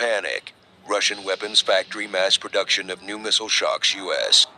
Panik. Russian weapons factory mass production of new missile shocks U.S.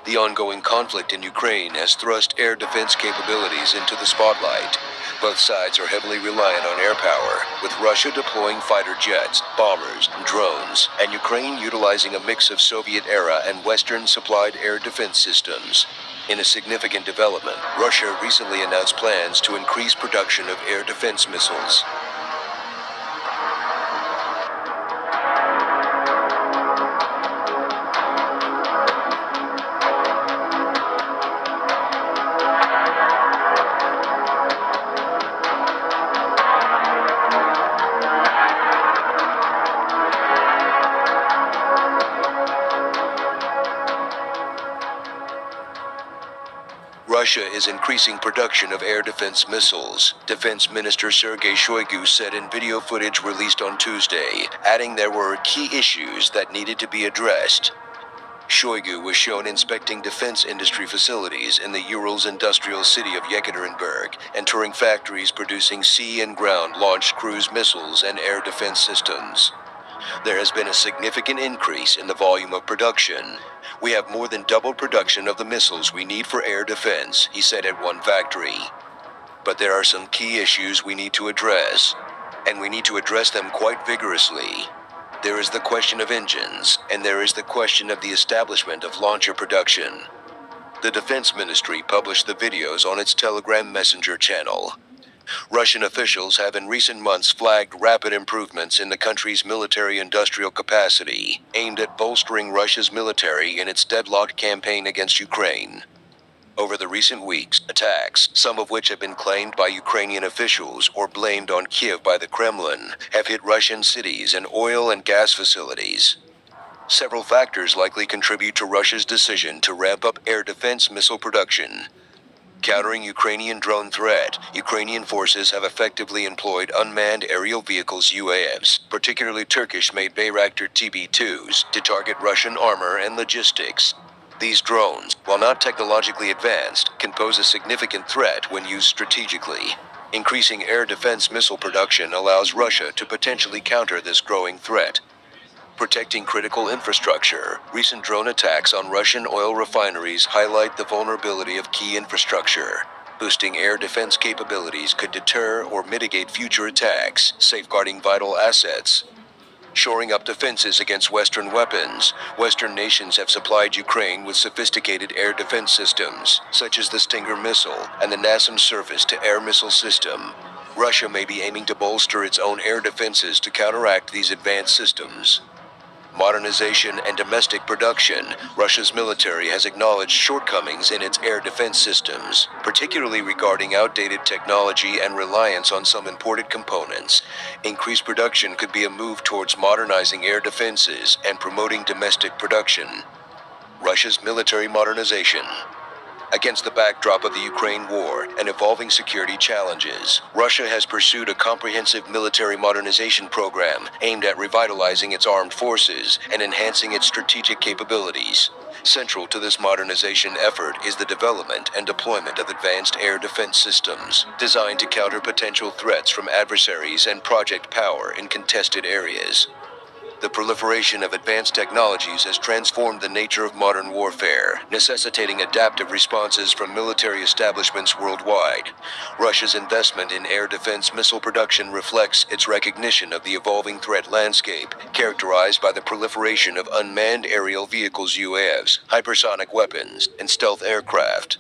The ongoing conflict in Ukraine has thrust air defense capabilities into the spotlight. Both sides are heavily reliant on air power, with Russia deploying fighter jets, bombers, and drones, and Ukraine utilizing a mix of Soviet-era and Western-supplied air defense systems. In a significant development, Russia recently announced plans to increase production of air defense missiles. Russia is increasing production of air defense missiles, Defense Minister Sergei Shoigu said in video footage released on Tuesday, adding there were key issues that needed to be addressed. Shoigu was shown inspecting defense industry facilities in the Urals industrial city of Yekaterinburg and touring factories producing sea and ground-launched cruise missiles and air defense systems. There has been a significant increase in the volume of production. We have more than doubled production of the missiles we need for air defense, he said at one factory. But there are some key issues we need to address, and we need to address them quite vigorously. There is the question of engines, and there is the question of the establishment of launcher production. The Defense Ministry published the videos on its Telegram Messenger channel. Russian officials have in recent months flagged rapid improvements in the country's military-industrial capacity, aimed at bolstering Russia's military in its deadlocked campaign against Ukraine. Over the recent weeks, attacks, some of which have been claimed by Ukrainian officials or blamed on Kiev by the Kremlin, have hit Russian cities and oil and gas facilities. Several factors likely contribute to Russia's decision to ramp up air defense missile production. Countering Ukrainian drone threat, Ukrainian forces have effectively employed unmanned aerial vehicles UAVs, particularly Turkish-made Bayraktar TB2s, to target Russian armor and logistics. These drones, while not technologically advanced, can pose a significant threat when used strategically. Increasing air defense missile production allows Russia to potentially counter this growing threat. Protecting critical infrastructure, recent drone attacks on Russian oil refineries highlight the vulnerability of key infrastructure. Boosting air defense capabilities could deter or mitigate future attacks, safeguarding vital assets. Shoring up defenses against Western weapons, Western nations have supplied Ukraine with sophisticated air defense systems, such as the Stinger missile and the NASAMS surface-to-air missile system. Russia may be aiming to bolster its own air defenses to counteract these advanced systems. Modernization and domestic production, Russia's military has acknowledged shortcomings in its air defense systems, particularly regarding outdated technology and reliance on some imported components. Increased production could be a move towards modernizing air defenses and promoting domestic production. Russia's military modernization. Against the backdrop of the Ukraine war and evolving security challenges, Russia has pursued a comprehensive military modernization program aimed at revitalizing its armed forces and enhancing its strategic capabilities. Central to this modernization effort is the development and deployment of advanced air defense systems, designed to counter potential threats from adversaries and project power in contested areas. The proliferation of advanced technologies has transformed the nature of modern warfare, necessitating adaptive responses from military establishments worldwide. Russia's investment in air defense missile production reflects its recognition of the evolving threat landscape, characterized by the proliferation of unmanned aerial vehicles UAVs, hypersonic weapons, and stealth aircraft.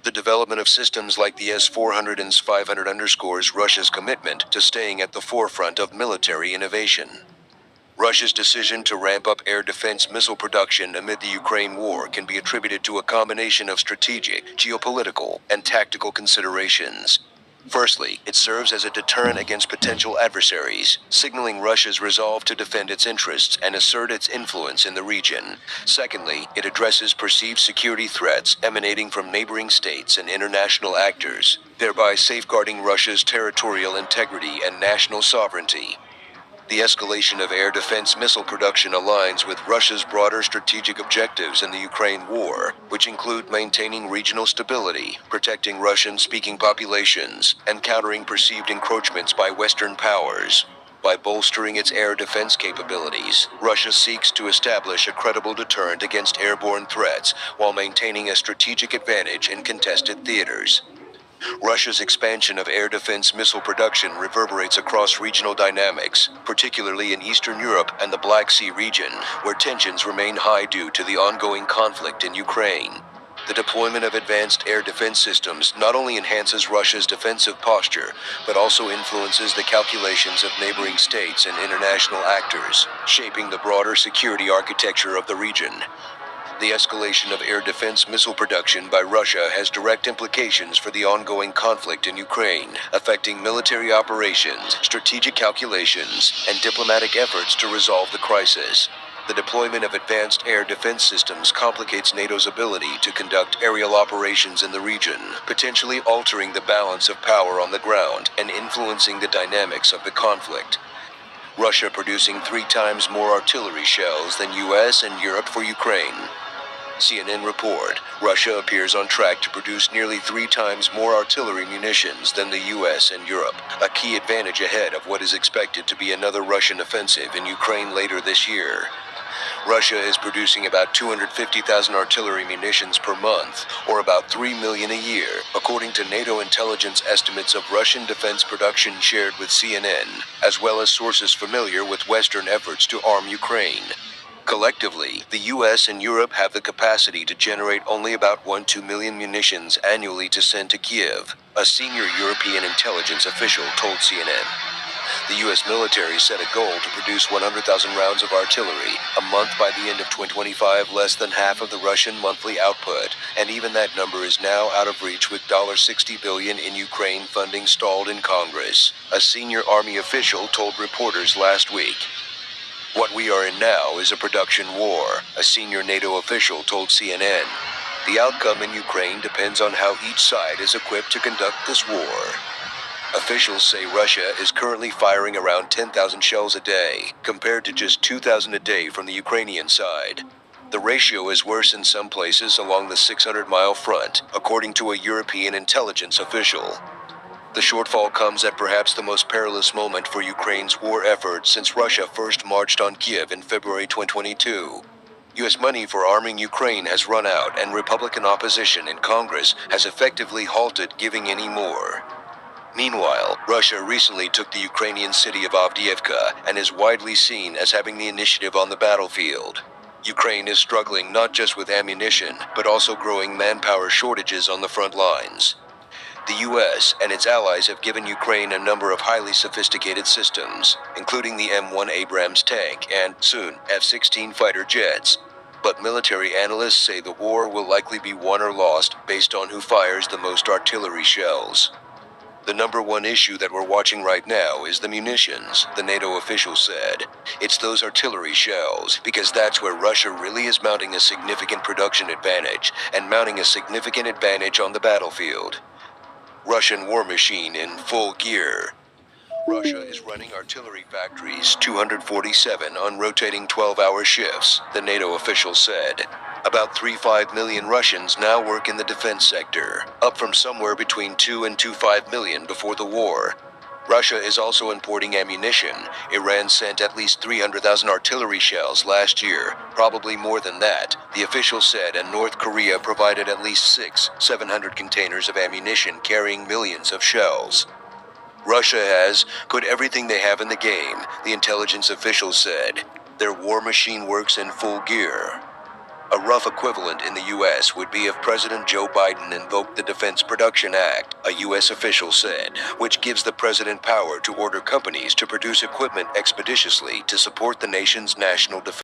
The development of systems like the S-400 and S-500 underscores Russia's commitment to staying at the forefront of military innovation. Russia's decision to ramp up air defense missile production amid the Ukraine war can be attributed to a combination of strategic, geopolitical, and tactical considerations. Firstly, it serves as a deterrent against potential adversaries, signaling Russia's resolve to defend its interests and assert its influence in the region. Secondly, it addresses perceived security threats emanating from neighboring states and international actors, thereby safeguarding Russia's territorial integrity and national sovereignty. The escalation of air defense missile production aligns with Russia's broader strategic objectives in the Ukraine war, which include maintaining regional stability, protecting Russian-speaking populations, and countering perceived encroachments by Western powers. By bolstering its air defense capabilities, Russia seeks to establish a credible deterrent against airborne threats while maintaining a strategic advantage in contested theaters. Russia's expansion of air defense missile production reverberates across regional dynamics, particularly in Eastern Europe and the Black Sea region, where tensions remain high due to the ongoing conflict in Ukraine. The deployment of advanced air defense systems not only enhances Russia's defensive posture, but also influences the calculations of neighboring states and international actors, shaping the broader security architecture of the region. The escalation of air defense missile production by Russia has direct implications for the ongoing conflict in Ukraine, affecting military operations, strategic calculations, and diplomatic efforts to resolve the crisis. The deployment of advanced air defense systems complicates NATO's ability to conduct aerial operations in the region, potentially altering the balance of power on the ground and influencing the dynamics of the conflict. Russia producing 3 times more artillery shells than US and Europe for Ukraine. CNN report, Russia appears on track to produce nearly 3 times more artillery munitions than the US and Europe, a key advantage ahead of what is expected to be another Russian offensive in Ukraine later this year. Russia is producing about 250,000 artillery munitions per month, or about 3 million a year, according to NATO intelligence estimates of Russian defense production shared with CNN, as well as sources familiar with Western efforts to arm Ukraine. Collectively, the US and Europe have the capacity to generate only about 1-2 million munitions annually to send to Kiev, a senior European intelligence official told CNN. The US military set a goal to produce 100,000 rounds of artillery a month by the end of 2025, less than half of the Russian monthly output, and even that number is now out of reach with $60 billion in Ukraine funding stalled in Congress, a senior army official told reporters last week. What we are in now is a production war, a senior NATO official told CNN. The outcome in Ukraine depends on how each side is equipped to conduct this war. Officials say Russia is currently firing around 10,000 shells a day, compared to just 2,000 a day from the Ukrainian side. The ratio is worse in some places along the 600-mile front, according to a European intelligence official. The shortfall comes at perhaps the most perilous moment for Ukraine's war effort since Russia first marched on Kiev in February 2022. U.S. money for arming Ukraine has run out, and Republican opposition in Congress has effectively halted giving any more. Meanwhile, Russia recently took the Ukrainian city of Avdiivka and is widely seen as having the initiative on the battlefield. Ukraine is struggling not just with ammunition, but also growing manpower shortages on the front lines. The U.S. and its allies have given Ukraine a number of highly sophisticated systems, including the M1 Abrams tank and, soon, F-16 fighter jets. But military analysts say the war will likely be won or lost based on who fires the most artillery shells. The number one issue that we're watching right now is the munitions, the NATO official said. It's those artillery shells, because that's where Russia really is mounting a significant production advantage, and mounting a significant advantage on the battlefield. Russian war machine in full gear. Russia is running artillery factories 247 on rotating 12-hour shifts, the NATO official said. About 3.5 million Russians now work in the defense sector, up from somewhere between 2 and 2.5 million before the war. Russia is also importing ammunition. Iran sent at least 300,000 artillery shells last year, probably more than that, the official said, and North Korea provided at least 700 containers of ammunition carrying millions of shells. Russia has put everything they have in the game, the intelligence official said. Their war machine works in full gear. A rough equivalent in the U.S. would be if President Joe Biden invoked the Defense Production Act, a U.S. official said, which gives the president power to order companies to produce equipment expeditiously to support the nation's national defense.